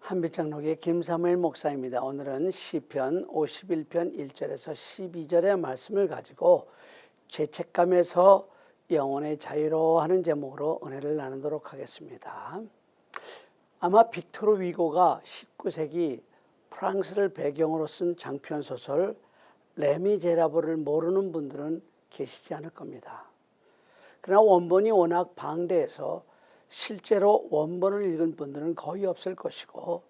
한빛장로교의 김사무엘 목사입니다. 오늘은 시편 51편 1절에서 12절의 말씀을 가지고 죄책감에서 영혼의 자유로 하는 제목으로 은혜를 나누도록 하겠습니다. 아마 빅토르 위고가 19세기 프랑스를 배경으로 쓴 장편 소설 레미제라블을 모르는 분들은 계시지 않을 겁니다. 그러나 원본이 워낙 방대해서 실제로 원본을 읽은 분들은 거의 없을 것이고,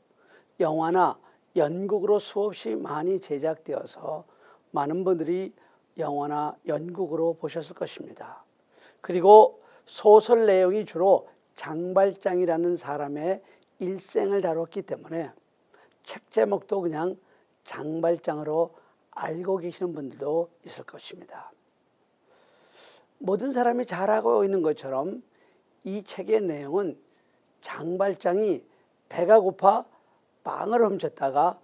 영화나 연극으로 수없이 많이 제작되어서 많은 분들이 영화나 연극으로 보셨을 것입니다. 그리고 소설 내용이 주로 장발장이라는 사람의 일생을 다뤘기 때문에 책 제목도 그냥 장발장으로 알고 계시는 분들도 있을 것입니다. 모든 사람이 잘 알고 있는 것처럼 이 책의 내용은 장발장이 배가 고파 빵을 훔쳤다가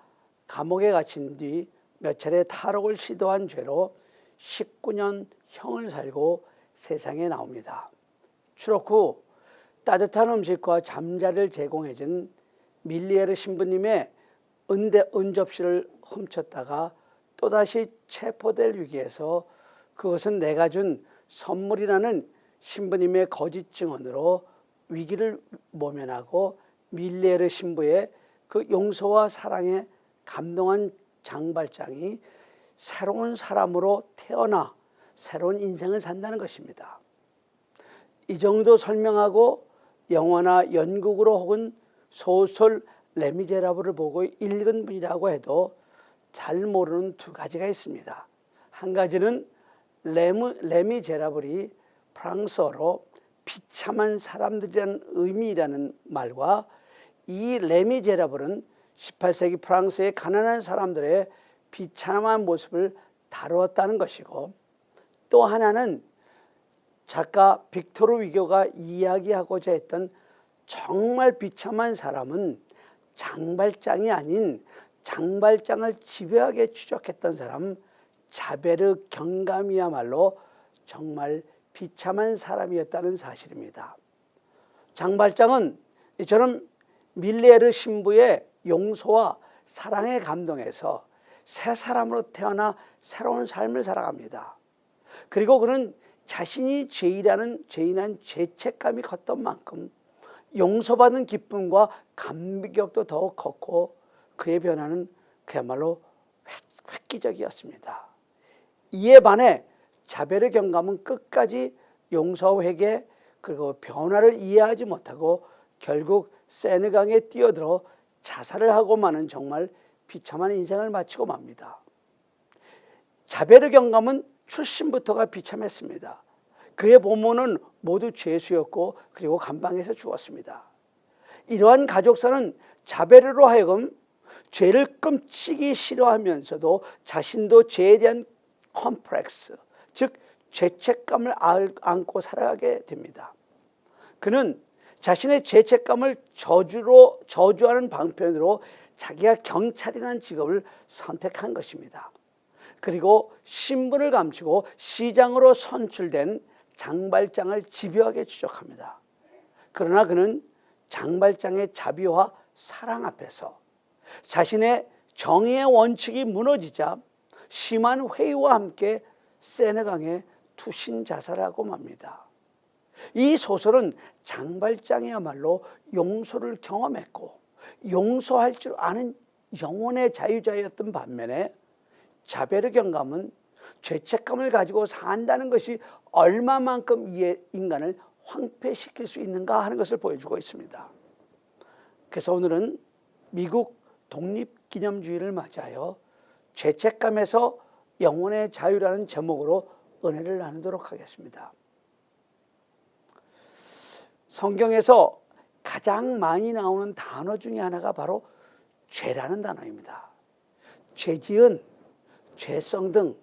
감옥에 갇힌 뒤 몇 차례 탈옥을 시도한 죄로 19년 형을 살고 세상에 나옵니다. 추록 후 따뜻한 음식과 잠자리를 제공해준 밀리에르 신부님의 은접시를 훔쳤다가 또다시 체포될 위기에서 그것은 내가 준 선물이라는 신부님의 거짓 증언으로 위기를 모면하고 밀리에르 신부의 그 용서와 사랑에 감동한 장발장이 새로운 사람으로 태어나 새로운 인생을 산다는 것입니다. 이 정도 설명하고 영화나 연극으로 혹은 소설 레미제라블을 보고 읽은 분이라고 해도 잘 모르는 두 가지가 있습니다. 한 가지는 레미제라블이 프랑스어로 비참한 사람들이라는 의미라는 말과 이 레미제라블은 18세기 프랑스의 가난한 사람들의 비참한 모습을 다루었다는 것이고, 또 하나는 작가 빅토르 위고가 이야기하고자 했던 정말 비참한 사람은 장발장이 아닌 장발장을 집요하게 추적했던 사람 자베르 경감이야말로 정말 비참한 사람이었다는 사실입니다. 장발장은 이처럼 밀리에르 신부의 용서와 사랑에 감동해서 새 사람으로 태어나 새로운 삶을 살아갑니다. 그리고 그는 자신이 죄인한 죄책감이 컸던 만큼 용서받은 기쁨과 감격도 더욱 컸고, 그의 변화는 그야말로 획기적이었습니다. 이에 반해 자베르 경감은 끝까지 용서와 회개 그리고 변화를 이해하지 못하고 결국 세느강에 뛰어들어 자살을 하고 마는 정말 비참한 인생을 마치고 맙니다. 자베르 경감은 출신부터가 비참했습니다. 그의 부모는 모두 죄수였고 그리고 감방에서 죽었습니다. 이러한 가족사는 자베르로 하여금 죄를 끔찍이 싫어하면서도 자신도 죄에 대한 컴플렉스, 즉 죄책감을 안고 살아가게 됩니다. 그는 자신의 죄책감을 저주하는 방편으로 자기가 경찰이라는 직업을 선택한 것입니다. 그리고 신분을 감추고 시장으로 선출된 장발장을 집요하게 추적합니다. 그러나 그는 장발장의 자비와 사랑 앞에서 자신의 정의의 원칙이 무너지자 심한 회의와 함께 세느강에 투신 자살하고 맙니다. 이 소설은 장발장이야말로 용서를 경험했고 용서할 줄 아는 영혼의 자유자였던 반면에 자베르 경감은 죄책감을 가지고 산다는 것이 얼마만큼 이 인간을 황폐시킬 수 있는가 하는 것을 보여주고 있습니다. 그래서 오늘은 미국 독립기념주의를 맞이하여 죄책감에서 영혼의 자유라는 제목으로 은혜를 나누도록 하겠습니다. 성경에서 가장 많이 나오는 단어 중에 하나가 바로 죄라는 단어입니다. 죄지은, 죄성 등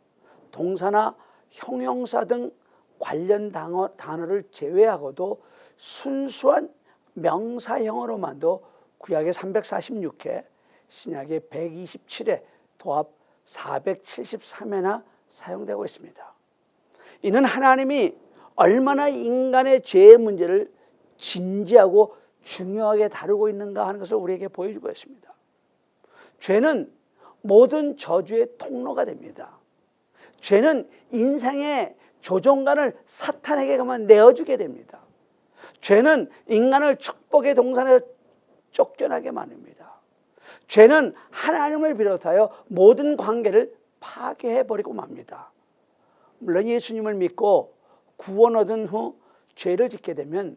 동사나 형용사 등 관련 단어를 제외하고도 순수한 명사형으로만도 구약의 346회, 신약의 127회, 도합 473회나 사용되고 있습니다. 이는 하나님이 얼마나 인간의 죄의 문제를 진지하고 중요하게 다루고 있는가 하는 것을 우리에게 보여주고 있습니다. 죄는 모든 저주의 통로가 됩니다. 죄는 인생의 조종간을 사탄에게만 내어주게 됩니다. 죄는 인간을 축복의 동산에서 쫓겨나게 만듭니다. 죄는 하나님을 비롯하여 모든 관계를 파괴해버리고 맙니다. 물론 예수님을 믿고 구원 얻은 후 죄를 짓게 되면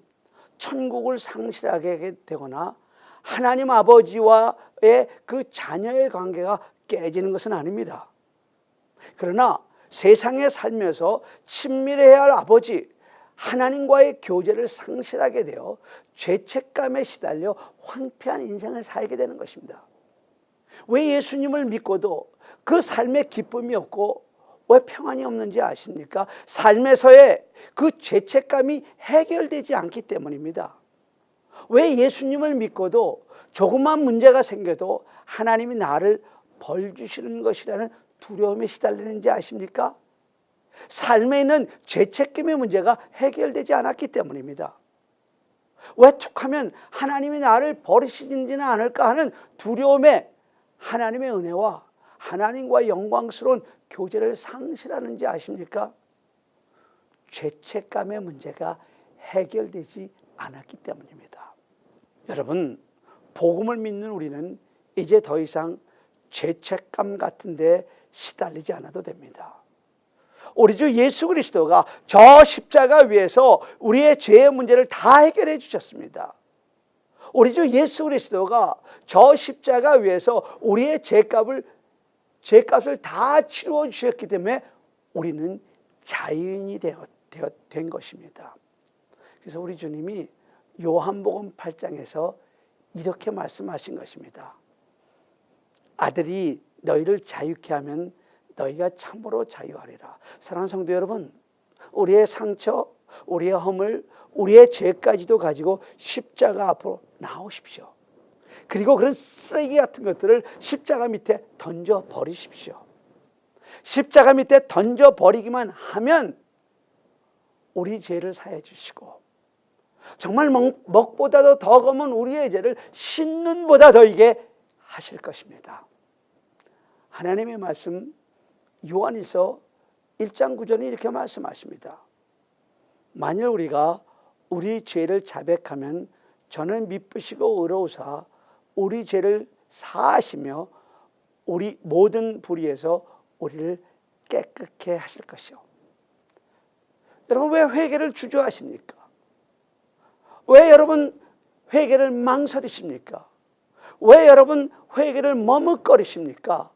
천국을 상실하게 되거나 하나님 아버지와의 그 자녀의 관계가 깨지는 것은 아닙니다. 그러나 세상에 살면서 친밀해야 할 아버지 하나님과의 교제를 상실하게 되어 죄책감에 시달려 황폐한 인생을 살게 되는 것입니다. 왜 예수님을 믿고도 그 삶에 기쁨이 없고 왜 평안이 없는지 아십니까? 삶에서의 그 죄책감이 해결되지 않기 때문입니다. 왜 예수님을 믿고도 조그만 문제가 생겨도 하나님이 나를 벌 주시는 것이라는 두려움에 시달리는지 아십니까? 삶에 있는 죄책감의 문제가 해결되지 않았기 때문입니다. 왜 툭하면 하나님이 나를 버리시지는 않을까 하는 두려움에 하나님의 은혜와 하나님과의 영광스러운 교제를 상실하는지 아십니까? 죄책감의 문제가 해결되지 않았기 때문입니다. 여러분, 복음을 믿는 우리는 이제 더 이상 죄책감 같은 데 시달리지 않아도 됩니다. 우리 주 예수 그리스도가 저 십자가 위에서 우리의 죄의 문제를 다 해결해 주셨습니다. 우리 주 예수 그리스도가 저 십자가 위에서 우리의 죄값을 다 치루어 주셨기 때문에 우리는 자유인이 된 것입니다. 그래서 우리 주님이 요한복음 8장에서 이렇게 말씀하신 것입니다. 아들이 너희를 자유케 하면 너희가 참으로 자유하리라. 사랑하는 성도 여러분, 우리의 상처, 우리의 허물, 우리의 죄까지도 가지고 십자가 앞으로 나오십시오. 그리고 그런 쓰레기 같은 것들을 십자가 밑에 던져버리십시오. 십자가 밑에 던져버리기만 하면 우리 죄를 사해 주시고 정말 먹보다도 더 검은 우리의 죄를 신눈보다 더이게 하실 것입니다. 하나님의 말씀 요한일서 1장 9절에 이렇게 말씀하십니다. 만일 우리가 우리 죄를 자백하면 저는 미쁘시고 의로우사 우리 죄를 사하시며 우리 모든 불의에서 우리를 깨끗게 하실 것이요. 여러분, 왜 회개를 주저하십니까? 왜 여러분 회개를 망설이십니까? 왜 여러분 회개를 머뭇거리십니까?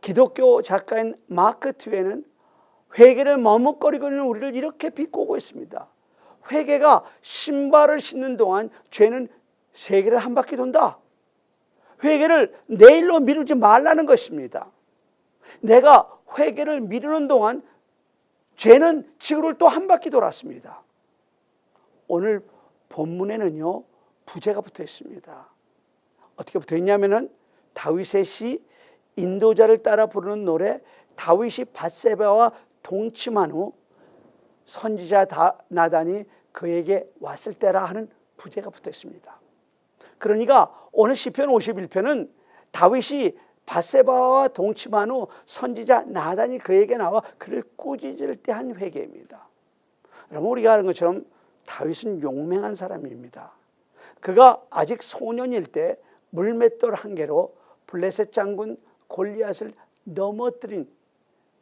기독교 작가인 마크 트웨이는 회개를 머뭇거리고 있는 우리를 이렇게 비꼬고 있습니다. 회개가 신발을 신는 동안 죄는 세계를 한 바퀴 돈다. 회개를 내일로 미루지 말라는 것입니다. 내가 회개를 미루는 동안 죄는 지구를 또 한 바퀴 돌았습니다. 오늘 본문에는요, 부제가 붙어 있습니다. 어떻게 붙어 있냐면은 다윗의 시, 인도자를 따라 부르는 노래, 다윗이 밧세바와 동침한 후 선지자 나단이 그에게 왔을 때라 하는 부제가 붙어 있습니다. 그러니까 오늘 시편 51편은 다윗이 밧세바와 동침한 후 선지자 나단이 그에게 나와 그를 꾸짖을 때 한 회개입니다. 여러분, 우리가 아는 것처럼 다윗은 용맹한 사람입니다. 그가 아직 소년일 때 물맷돌 한 개로 블레셋 장군 골리앗을 넘어뜨린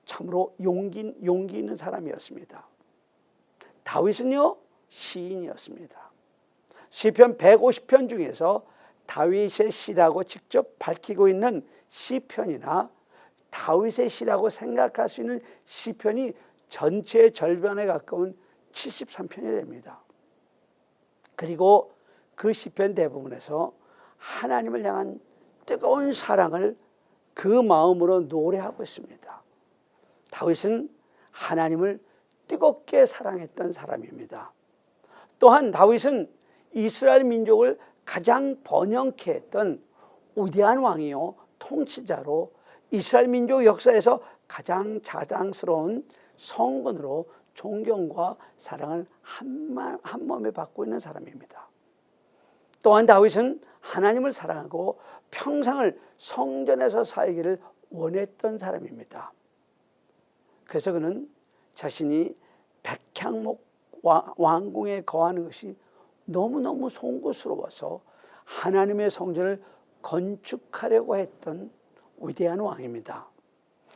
참으로 용기 있는 사람이었습니다. 다윗은요, 시인이었습니다. 시편 150편 중에서 다윗의 시라고 직접 밝히고 있는 시편이나 다윗의 시라고 생각할 수 있는 시편이 전체의 절반에 가까운 73편이 됩니다. 그리고 그 시편 대부분에서 하나님을 향한 뜨거운 사랑을 그 마음으로 노래하고 있습니다. 다윗은 하나님을 뜨겁게 사랑했던 사람입니다. 또한 다윗은 이스라엘 민족을 가장 번영케 했던 위대한 왕이요 통치자로 이스라엘 민족 역사에서 가장 자랑스러운 성군으로 존경과 사랑을 한 몸에 받고 있는 사람입니다. 또한 다윗은 하나님을 사랑하고 평생을 성전에서 살기를 원했던 사람입니다. 그래서 그는 자신이 백향목 왕궁에 거하는 것이 너무너무 송구스러워서 하나님의 성전을 건축하려고 했던 위대한 왕입니다.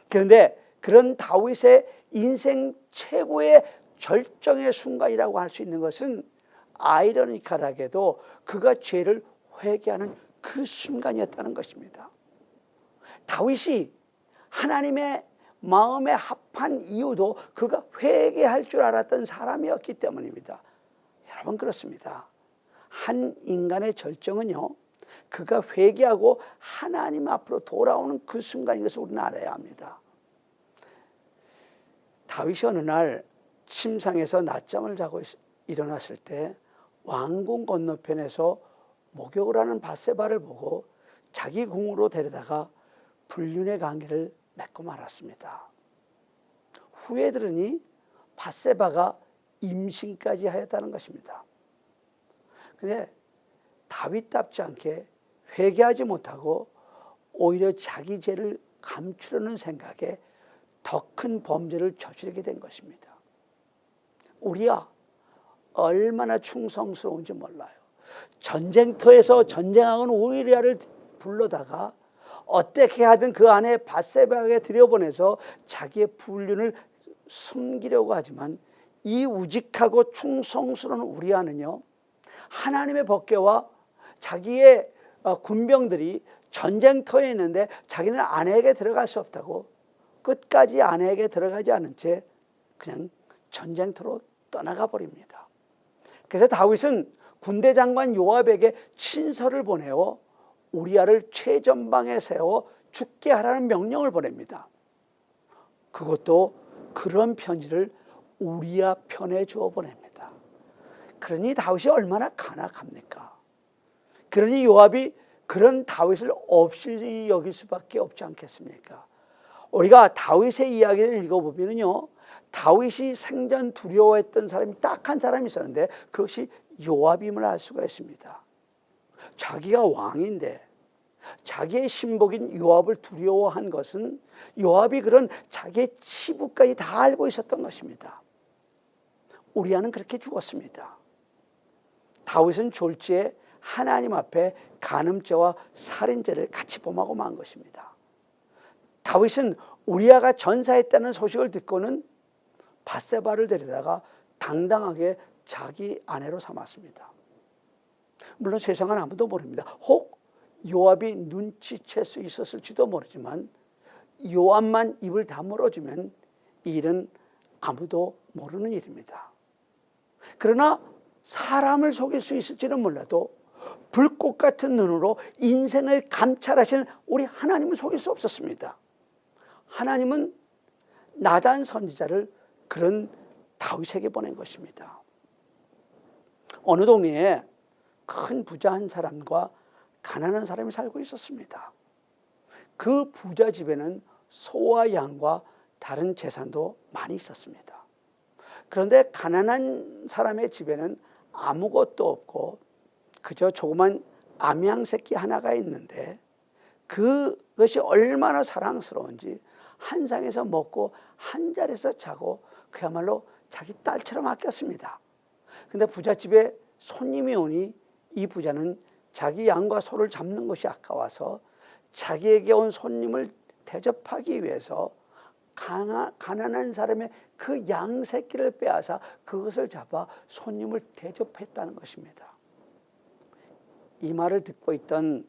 그런데 그런 다윗의 인생 최고의 절정의 순간이라고 할 수 있는 것은 아이러니컬하게도 그가 죄를 회개하는 그 순간이었다는 것입니다. 다윗이 하나님의 마음에 합한 이유도 그가 회개할 줄 알았던 사람이었기 때문입니다. 여러분, 그렇습니다. 한 인간의 절정은요, 그가 회개하고 하나님 앞으로 돌아오는 그 순간인 것을 우리는 알아야 합니다. 다윗이 어느 날 침상에서 낮잠을 자고 일어났을 때 왕궁 건너편에서 목욕을 하는 밧세바를 보고 자기 궁으로 데려다가 불륜의 관계를 맺고 말았습니다. 후에 들으니 밧세바가 임신까지 하였다는 것입니다. 그런데 다윗답지 않게 회개하지 못하고 오히려 자기 죄를 감추려는 생각에 더 큰 범죄를 저지르게 된 것입니다. 우리야 얼마나 충성스러운지 몰라요. 전쟁터에서 전쟁하는 우리아를 불러다가 어떻게 하든 그 안에 밧세바에게 들여보내서 자기의 불륜을 숨기려고 하지만 이 우직하고 충성스러운 우리아는요, 하나님의 법궤와 자기의 군병들이 전쟁터에 있는데 자기는 아내에게 들어갈 수 없다고 끝까지 아내에게 들어가지 않은 채 그냥 전쟁터로 떠나가 버립니다. 그래서 다윗은 군대 장관 요압에게 친서를 보내어 우리아를 최전방에 세워 죽게 하라는 명령을 보냅니다. 그것도 그런 편지를 우리아 편에 주어 보냅니다. 그러니 다윗이 얼마나 간악합니까? 그러니 요압이 그런 다윗을 없이 여길 수밖에 없지 않겠습니까? 우리가 다윗의 이야기를 읽어보면요, 다윗이 생전 두려워했던 사람이 딱 한 사람이 있었는데 그것이 요압임을 알 수가 있습니다. 자기가 왕인데 자기의 신복인 요압을 두려워한 것은 요압이 그런 자기의 치부까지 다 알고 있었던 것입니다. 우리아는 그렇게 죽었습니다. 다윗은 졸지에 하나님 앞에 간음죄와 살인죄를 같이 범하고 만 것입니다. 다윗은 우리아가 전사했다는 소식을 듣고는 밧세바를 데려다가 당당하게 자기 아내로 삼았습니다. 물론 세상은 아무도 모릅니다. 혹 요압이 눈치챌 수 있었을지도 모르지만 요압만 입을 다물어주면 이 일은 아무도 모르는 일입니다. 그러나 사람을 속일 수 있을지는 몰라도 불꽃 같은 눈으로 인생을 감찰하시는 우리 하나님을 속일 수 없었습니다. 하나님은 나단 선지자를 그런 다윗에게 보낸 것입니다. 어느 동네에 큰 부자 한 사람과 가난한 사람이 살고 있었습니다. 그 부자 집에는 소와 양과 다른 재산도 많이 있었습니다. 그런데 가난한 사람의 집에는 아무것도 없고 그저 조그만 암양 새끼 하나가 있는데 그것이 얼마나 사랑스러운지 한 상에서 먹고 한 자리에서 자고 그야말로 자기 딸처럼 아꼈습니다. 그런데 부잣집에 손님이 오니 이 부자는 자기 양과 소를 잡는 것이 아까워서 자기에게 온 손님을 대접하기 위해서 가난한 사람의 그 양 새끼를 빼앗아 그것을 잡아 손님을 대접했다는 것입니다. 이 말을 듣고 있던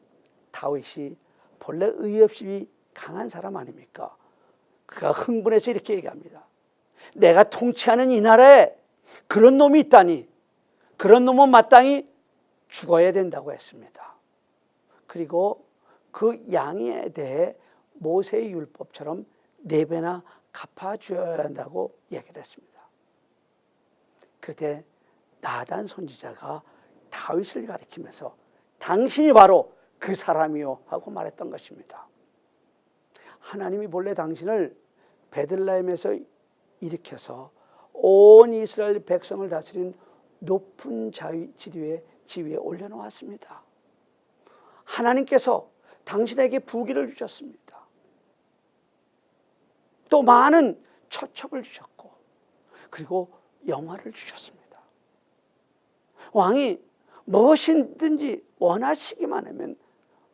다윗이 본래 의의 없이 강한 사람 아닙니까? 그가 흥분해서 이렇게 얘기합니다. 내가 통치하는 이 나라에 그런 놈이 있다니, 그런 놈은 마땅히 죽어야 된다고 했습니다. 그리고 그 양에 대해 모세의 율법처럼 4배나 갚아줘야 한다고 얘기를 했습니다. 그때 나단 선지자가 다윗을 가리키면서 당신이 바로 그 사람이요 하고 말했던 것입니다. 하나님이 본래 당신을 베들레헴에서 일으켜서 온 이스라엘 백성을 다스린 높은 지위에 지위에 올려놓았습니다. 하나님께서 당신에게 부귀를 주셨습니다. 또 많은 처첩을 주셨고, 그리고 영화를 주셨습니다. 왕이 무엇이든지 원하시기만 하면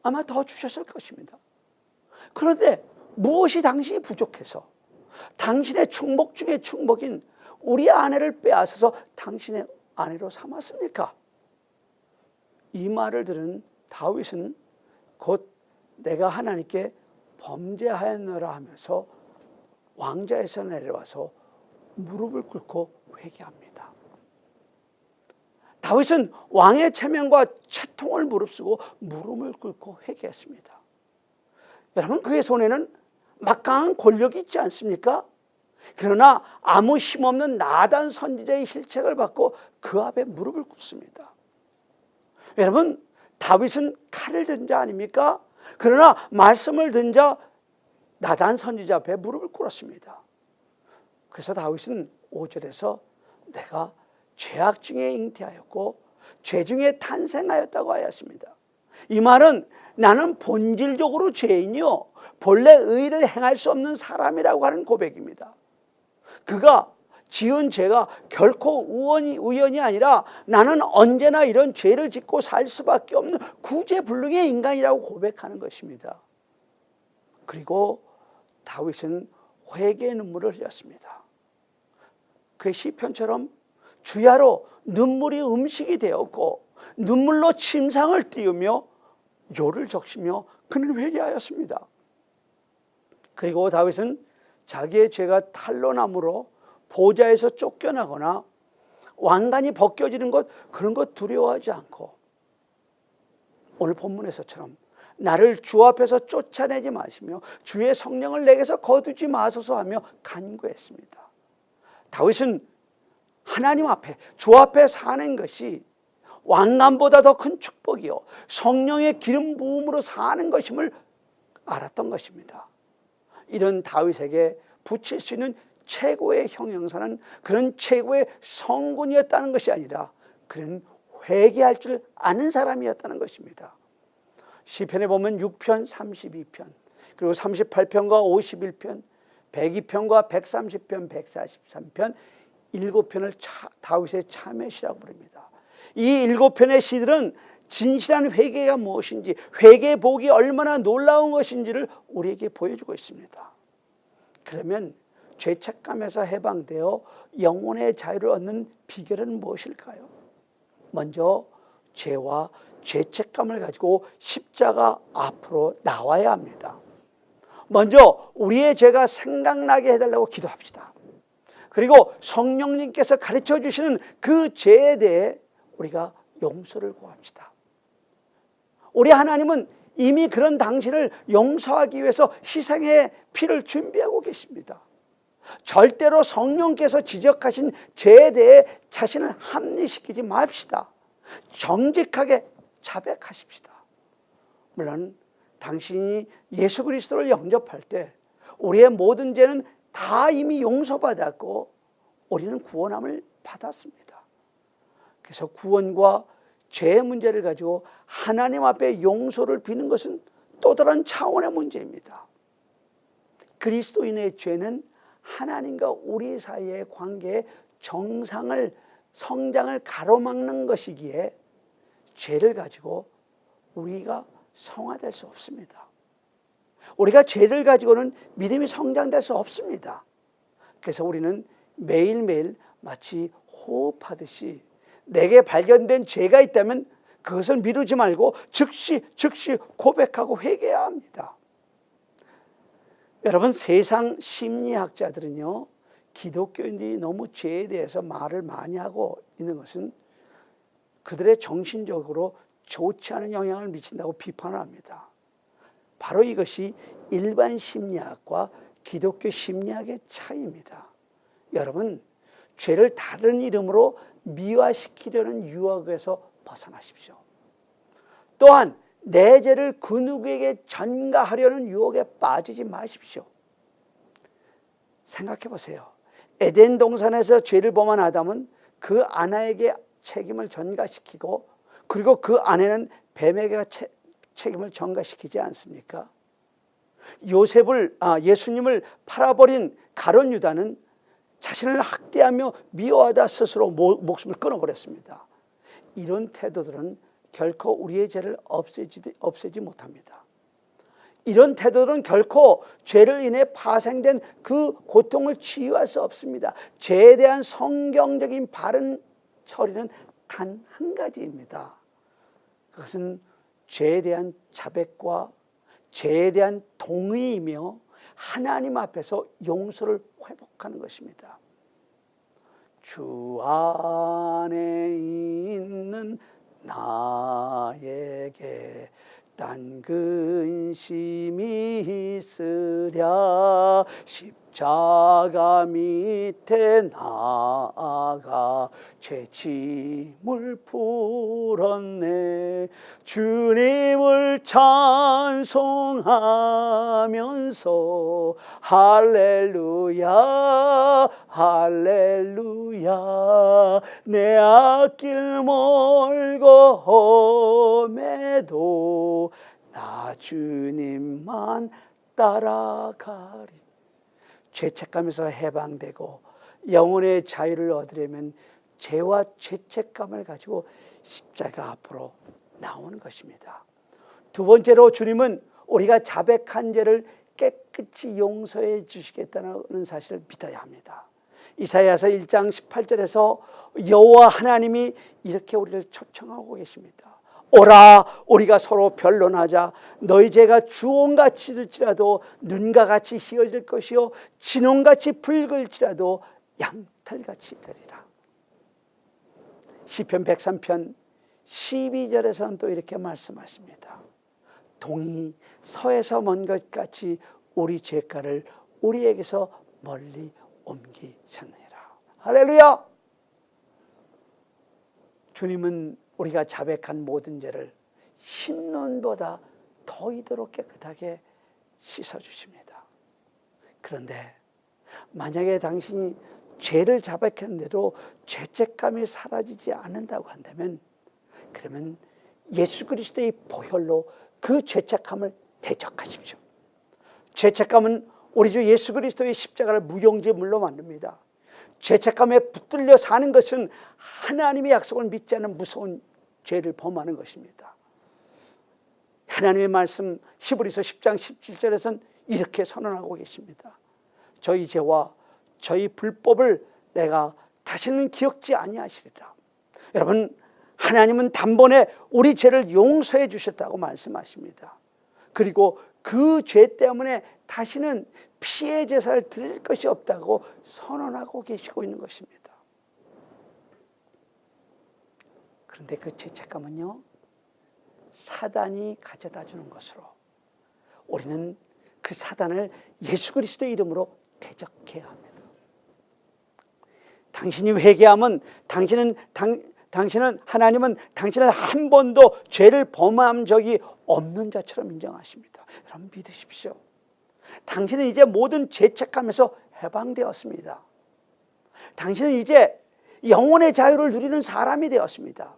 아마 더 주셨을 것입니다. 그런데 무엇이 당신이 부족해서 당신의 축복 중에 축복인 우리 아내를 빼앗아서 당신의 아내로 삼았습니까? 이 말을 들은 다윗은 곧 내가 하나님께 범죄하였노라 하면서 왕좌에서 내려와서 무릎을 꿇고 회개합니다. 다윗은 왕의 체면과 채통을 무릅쓰고 무릎을 꿇고 회개했습니다. 여러분, 그의 손에는 막강한 권력이 있지 않습니까? 그러나 아무 힘없는 나단 선지자의 힐책을 받고 그 앞에 무릎을 꿇습니다. 여러분, 다윗은 칼을 든 자 아닙니까? 그러나 말씀을 든 자 나단 선지자 앞에 무릎을 꿇었습니다. 그래서 다윗은 5절에서 내가 죄악 중에 잉태하였고 죄 중에 탄생하였다고 하였습니다. 이 말은 나는 본질적으로 죄인이요 본래 의를 행할 수 없는 사람이라고 하는 고백입니다. 그가 지은 죄가 결코 우연이 아니라 나는 언제나 이런 죄를 짓고 살 수밖에 없는 구제불능의 인간이라고 고백하는 것입니다. 그리고 다윗은 회개의 눈물을 흘렸습니다. 그의 시편처럼 주야로 눈물이 음식이 되었고 눈물로 침상을 띄우며 요를 적시며 그는 회개하였습니다. 그리고 다윗은 자기의 죄가 탄로남으로 보좌에서 쫓겨나거나 왕관이 벗겨지는 것, 그런 것 두려워하지 않고 오늘 본문에서처럼 나를 주 앞에서 쫓아내지 마시며 주의 성령을 내게서 거두지 마소서 하며 간구했습니다. 다윗은 하나님 앞에, 주 앞에 사는 것이 왕관보다 더 큰 축복이요 성령의 기름 부음으로 사는 것임을 알았던 것입니다. 이런 다윗에게 붙일 수 있는 최고의 형용사는 그런 최고의 성군이었다는 것이 아니라 그는 회개할 줄 아는 사람이었다는 것입니다. 시편에 보면 6편, 32편, 그리고 38편과 51편, 102편과 130편, 143편, 7편을 다윗의 참회시라고 부릅니다. 이 7편의 시들은 진실한 회개가 무엇인지, 회개의 복이 얼마나 놀라운 것인지를 우리에게 보여주고 있습니다. 그러면 죄책감에서 해방되어 영혼의 자유를 얻는 비결은 무엇일까요? 먼저 죄와 죄책감을 가지고 십자가 앞으로 나와야 합니다. 먼저 우리의 죄가 생각나게 해달라고 기도합시다. 그리고 성령님께서 가르쳐 주시는 그 죄에 대해 우리가 용서를 구합시다. 우리 하나님은 이미 그런 당신을 용서하기 위해서 희생의 피를 준비하고 계십니다. 절대로 성령께서 지적하신 죄에 대해 자신을 합리시키지 맙시다. 정직하게 자백하십시다. 물론 당신이 예수 그리스도를 영접할 때 우리의 모든 죄는 다 이미 용서받았고 우리는 구원함을 받았습니다. 그래서 구원과 죄의 문제를 가지고 하나님 앞에 용서를 비는 것은 또 다른 차원의 문제입니다. 그리스도인의 죄는 하나님과 우리 사이의 관계의 성장을 가로막는 것이기에 죄를 가지고 우리가 성화될 수 없습니다. 우리가 죄를 가지고는 믿음이 성장될 수 없습니다. 그래서 우리는 매일매일 마치 호흡하듯이 내게 발견된 죄가 있다면 그것을 미루지 말고 즉시 고백하고 회개해야 합니다. 여러분, 세상 심리학자들은요, 기독교인들이 너무 죄에 대해서 말을 많이 하고 있는 것은 그들의 정신적으로 좋지 않은 영향을 미친다고 비판을 합니다. 바로 이것이 일반 심리학과 기독교 심리학의 차이입니다. 여러분, 죄를 다른 이름으로 미화시키려는 유혹에서 벗어나십시오. 또한 내 죄를 그 누구에게 전가하려는 유혹에 빠지지 마십시오. 생각해 보세요. 에덴 동산에서 죄를 범한 아담은 그 아내에게 책임을 전가시키고 그 그리고 그 아내는 뱀에게 책임을 전가시키지 않습니까? 예수님을 팔아버린 가룟 유다는 자신을 학대하며 미워하다 스스로 목숨을 끊어버렸습니다. 이런 태도들은 결코 우리의 죄를 없애지 못합니다. 이런 태도들은 결코 죄를 인해 파생된 그 고통을 치유할 수 없습니다. 죄에 대한 성경적인 바른 처리는 단 한 가지입니다. 그것은 죄에 대한 자백과 죄에 대한 동의이며 하나님 앞에서 용서를 회복하는 것입니다. 주 안에 있는 나에게 딴 근심이 있으랴 십자가 밑에 나아가 죄짐을 풀었네. 주님을 찬송하면서 할렐루야 할렐루야 내 앞길 멀고 험해도 나 주님만 따라가리. 죄책감에서 해방되고 영혼의 자유를 얻으려면 죄와 죄책감을 가지고 십자가 앞으로 나오는 것입니다. 두 번째로 주님은 우리가 자백한 죄를 깨끗이 용서해 주시겠다는 사실을 믿어야 합니다. 이사야서 1장 18절에서 여호와 하나님이 이렇게 우리를 초청하고 계십니다. 오라 우리가 서로 변론하자. 너희 죄가 주홍같이 들지라도 눈과 같이 희어질 것이요 진홍같이 붉을지라도 양털같이 되리라. 시편 103편 12절에서는 또 이렇게 말씀하십니다. 동이 서에서 먼 것 같이 우리 죄가를 우리에게서 멀리 옮기셨느니라. 할렐루야. 주님은 우리가 자백한 모든 죄를 흰눈보다 더 이도록 깨끗하게 씻어주십니다. 그런데 만약에 당신이 죄를 자백했는데도 죄책감이 사라지지 않는다고 한다면 그러면 예수 그리스도의 보혈로 그 죄책감을 대적하십시오. 죄책감은 우리 주 예수 그리스도의 십자가를 무용지물로 만듭니다. 죄책감에 붙들려 사는 것은 하나님의 약속을 믿지 않는 무서운 죄를 범하는 것입니다. 하나님의 말씀 히브리서 10장 17절에서는 이렇게 선언하고 계십니다. 저희 죄와 저희 불법을 내가 다시는 기억지 아니하시리라. 여러분, 하나님은 단번에 우리 죄를 용서해 주셨다고 말씀하십니다. 그리고 그 죄 때문에 다시는 피해 제사를 드릴 것이 없다고 선언하고 계시고 있는 것입니다. 그런데 그 죄책감은요, 사단이 가져다 주는 것으로 우리는 그 사단을 예수 그리스도의 이름으로 대적해야 합니다. 당신이 회개하면 하나님은 당신을 한 번도 죄를 범한 적이 없는 자처럼 인정하십니다. 여러분 믿으십시오. 당신은 이제 모든 죄책감에서 해방되었습니다. 당신은 이제 영혼의 자유를 누리는 사람이 되었습니다.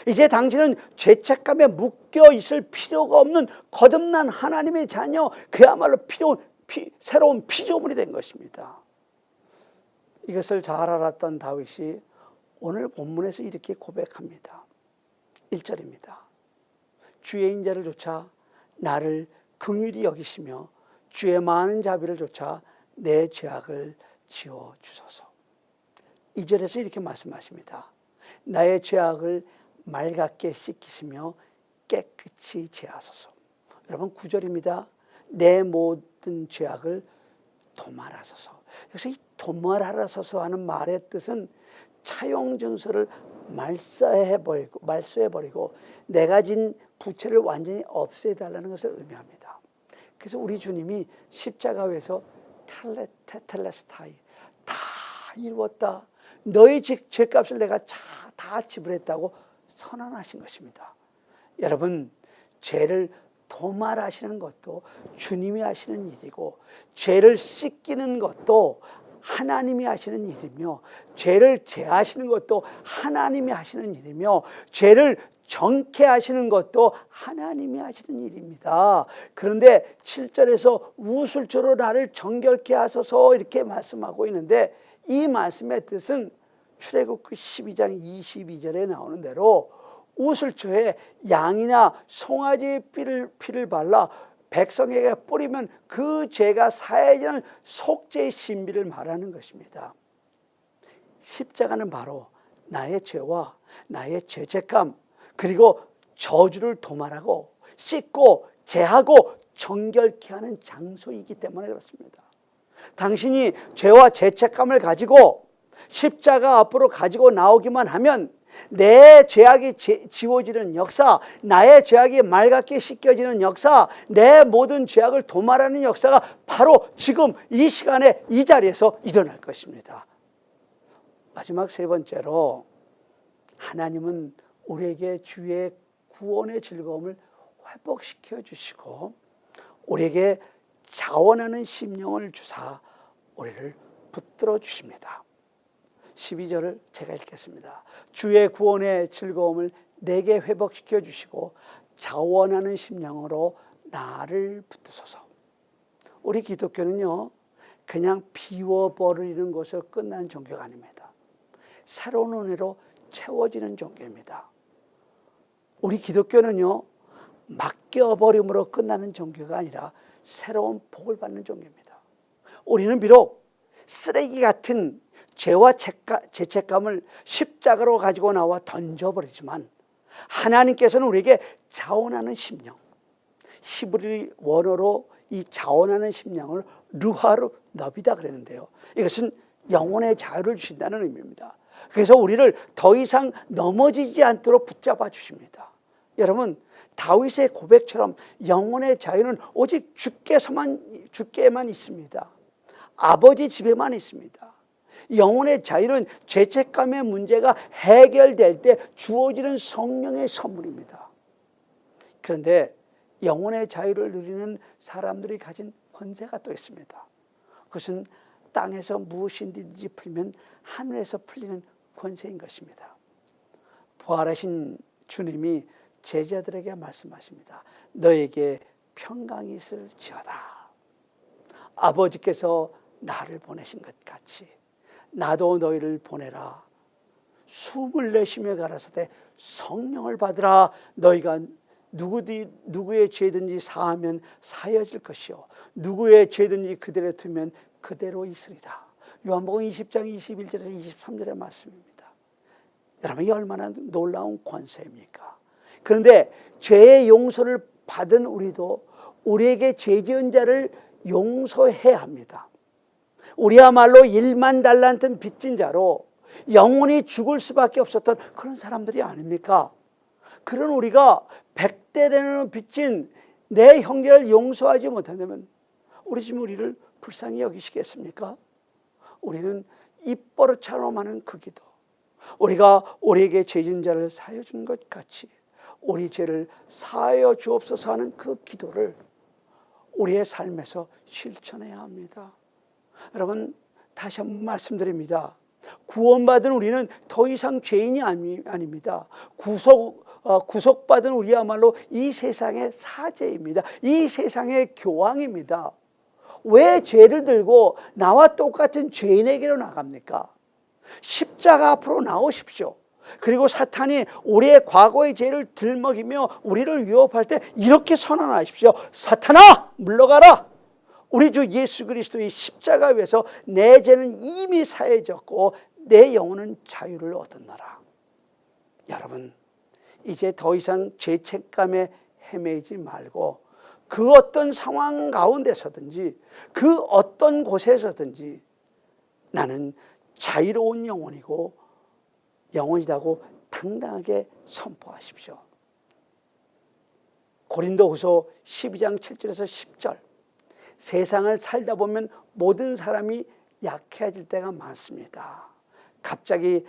이제 당신은 죄책감에 묶여 있을 필요가 없는 거듭난 하나님의 자녀, 그야말로 새로운 피조물이 된 것입니다. 이것을 잘 알았던 다윗이 오늘 본문에서 이렇게 고백합니다. 1절입니다. 주의 인자를 좇아 나를 긍휼히 여기시며 주의 많은 자비를 좇아 내 죄악을 지워 주소서. 2절에서 이렇게 말씀하십니다. 나의 죄악을 맑게 씻기시며 깨끗이 제하소서. 여러분 9절입니다. 내 모든 죄악을 도말하소서. 여기서 이 도말하소서 하는 말의 뜻은 차용증서를 말소해버리고 내가 진 부채를 완전히 없애달라는 것을 의미합니다. 그래서 우리 주님이 십자가에서 텔레스타이 다 이루었다. 너희 죄값을 내가 다 지불했다고 선언하신 것입니다. 여러분, 죄를 도말하시는 것도 주님이 하시는 일이고 죄를 씻기는 것도 하나님이 하시는 일이며 죄를 제하시는 것도 하나님이 하시는 일이며 죄를 정케하시는 것도 하나님이 하시는 일입니다. 그런데 7절에서 우슬초로 나를 정결케 하소서 이렇게 말씀하고 있는데, 이 말씀의 뜻은 출애굽기 12장 22절에 나오는 대로 우슬초에 양이나 송아지의 피를 발라 백성에게 뿌리면 그 죄가 사해지는 속죄의 신비를 말하는 것입니다. 십자가는 바로 나의 죄와 나의 죄책감, 그리고 저주를 도말하고 씻고 제하고 정결케 하는 장소이기 때문에 그렇습니다. 당신이 죄와 죄책감을 가지고 십자가 앞으로 가지고 나오기만 하면 내 죄악이 지워지는 역사, 나의 죄악이 맑게 씻겨지는 역사, 내 모든 죄악을 도말하는 역사가 바로 지금 이 시간에 이 자리에서 일어날 것입니다. 마지막 세 번째로, 하나님은 우리에게 주의 구원의 즐거움을 회복시켜 주시고 우리에게 자원하는 심령을 주사 우리를 붙들어 주십니다. 12절을 제가 읽겠습니다. 주의 구원의 즐거움을 내게 회복시켜 주시고 자원하는 심령으로 나를 붙드소서. 우리 기독교는요, 그냥 비워버리는 것으로 끝난 종교가 아닙니다. 새로운 은혜로 채워지는 종교입니다. 우리 기독교는요, 맡겨버림으로 끝나는 종교가 아니라 새로운 복을 받는 종교입니다. 우리는 비록 쓰레기 같은 죄와 죄책감을 십자가로 가지고 나와 던져버리지만 하나님께서는 우리에게 자원하는 심령, 히브리 원어로 이 자원하는 심령을 르하르 너비다 그랬는데요, 이것은 영혼의 자유를 주신다는 의미입니다. 그래서 우리를 더 이상 넘어지지 않도록 붙잡아 주십니다. 여러분, 다윗의 고백처럼 영혼의 자유는 오직 주께만 있습니다. 아버지 집에만 있습니다. 영혼의 자유는 죄책감의 문제가 해결될 때 주어지는 성령의 선물입니다. 그런데 영혼의 자유를 누리는 사람들이 가진 권세가 또 있습니다. 그것은 땅에서 무엇인지 풀면 하늘에서 풀리는 권세인 것입니다. 부활하신 주님이 제자들에게 말씀하십니다. 너에게 평강이 있을지어다. 아버지께서 나를 보내신 것 같이 나도 너희를 보내라. 숨을 내쉬며 가라사대 성령을 받으라. 너희가 누구의 죄든지 사하면 사여질 것이요 누구의 죄든지 그대로 두면 그대로 있으리라. 요한복음 20장 21절에서 23절의 말씀입니다. 여러분, 이 얼마나 놀라운 권세입니까? 그런데 죄의 용서를 받은 우리도 우리에게 죄 지은 자를 용서해야 합니다. 우리야말로 1만 달란트 빚진 자로 영원히 죽을 수밖에 없었던 그런 사람들이 아닙니까? 그런 우리가 100대라는 빚진 내 형제를 용서하지 못한다면 우리 지금 우리를 불쌍히 여기시겠습니까? 우리는 입버릇처럼 하는 그 기도, 우리가 우리에게 죄진 자를 사하여 준 것 같이 우리 죄를 사하여 주옵소서 하는 그 기도를 우리의 삶에서 실천해야 합니다. 여러분, 다시 한번 말씀드립니다. 구원받은 우리는 더 이상 죄인이 아닙니다. 구속받은 우리야말로 이 세상의 사제입니다. 이 세상의 교황입니다. 왜 죄를 들고 나와 똑같은 죄인에게로 나갑니까? 십자가 앞으로 나오십시오. 그리고 사탄이 우리의 과거의 죄를 들먹이며 우리를 위협할 때 이렇게 선언하십시오. 사탄아, 물러가라. 우리 주 예수 그리스도의 십자가 위에서 내 죄는 이미 사해졌고 내 영혼은 자유를 얻었노라. 여러분, 이제 더 이상 죄책감에 헤매지 말고 그 어떤 상황 가운데서든지 그 어떤 곳에서든지 나는 자유로운 영혼이라고 당당하게 선포하십시오. 고린도후서 12장 7절에서 10절, 세상을 살다 보면 모든 사람이 약해질 때가 많습니다. 갑자기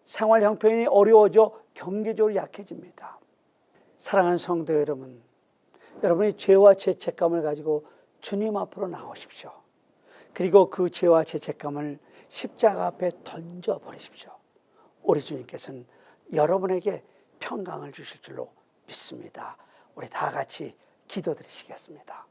생활 형편이 어려워져 경제적으로 약해집니다. 사랑하는 성도 여러분, 여러분이 죄와 죄책감을 가지고 주님 앞으로 나오십시오. 그리고 그 죄와 죄책감을 십자가 앞에 던져버리십시오. 우리 주님께서는 여러분에게 평강을 주실 줄로 믿습니다. 우리 다 같이 기도드리시겠습니다.